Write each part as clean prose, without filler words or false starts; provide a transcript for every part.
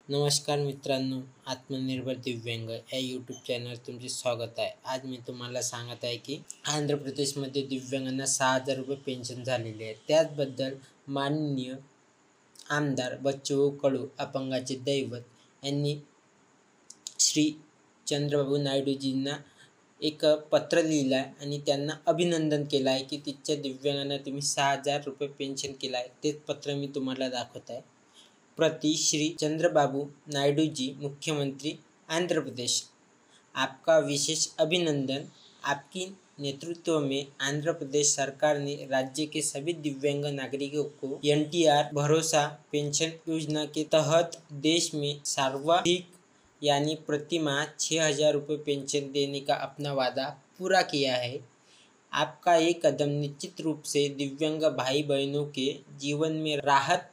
नमस्कार मित्रांनो, आत्मनिर्भर दिव्यांग या यूट्यूब चॅनलवर तुमचे स्वागत आहे। आज मी तुम्हाला सांगत आहे की आंध्र प्रदेशमध्ये दिव्यांगांना 6,000 रुपये पेन्शन झालेली आहे। त्याचबद्दल माननीय आमदार बच्चू कडू अपंगाचे दैवत यांनी श्री चंद्रबाबू नायडूजींना एक पत्र लिहिलं आहे आणि त्यांना अभिनंदन केलं आहे की तिथच्या दिव्यांगांना तुम्ही 6,000 रुपये पेन्शन केलं आहे। तेच पत्र मी तुम्हाला दाखवत आहे। प्रति श्री चंद्रबाबू नायडू जी, मुख्यमंत्री आंध्र प्रदेश, आपका विशेष अभिनंदन। आपकी नेतृत्व में आंध्र प्रदेश सरकार ने राज्य के सभी दिव्यांग नागरिकों को NTR भरोसा पेंशन योजना के तहत देश में सर्वाधिक यानी प्रति माह 6,000 रुपये पेंशन देने का अपना वादा पूरा किया है। आपका ये कदम निश्चित रूप से दिव्यांग भाई बहनों के जीवन में राहत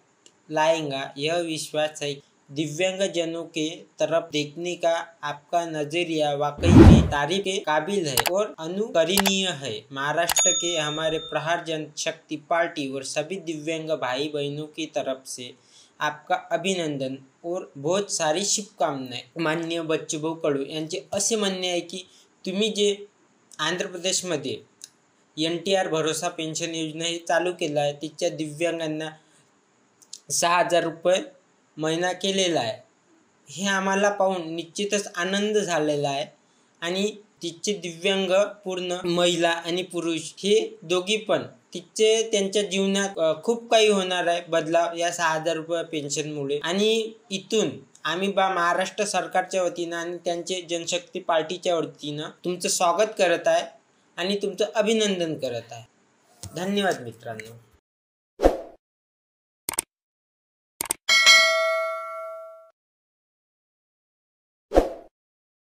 लाएगा। यह विश्वास है। दिव्यांगजनों के तरफ देखने का आपका नजरिया वाकई में तारीफ के काबिल है और अनुकरणीय है। महाराष्ट्र के हमारे प्रहार जनशक्ति पार्टी और सभी दिव्यांग भाई बहनों की तरफ से आपका अभिनंदन और बहुत सारी शुभकामनाएं। माननीय बच्चूभाऊ कडू यांचे असे म्हणणे आहे की तुम्ही जे आंध्र प्रदेशमध्ये NTR भरोसा पेन्शन योजना हे चालू केलं आहे, तिच्या दिव्यांगांना 6,000 रुपये महिना केलेला आहे। हे आम्हाला पाहून निश्चितच आनंद झालेला आहे आणि तिचे दिव्यांग पूर्ण महिला आणि पुरुष हे दोघी पण तिचे त्यांच्या जीवनात खूप काही होणार आहे बदलाव या 6,000 रुपये पेन्शनमुळे। आणि इथून आम्ही महाराष्ट्र सरकारच्या वतीनं आणि त्यांचे जनशक्ती पार्टीच्या वतीनं तुमचं स्वागत करत आहे आणि तुमचं अभिनंदन करत आहे। धन्यवाद मित्रांनो।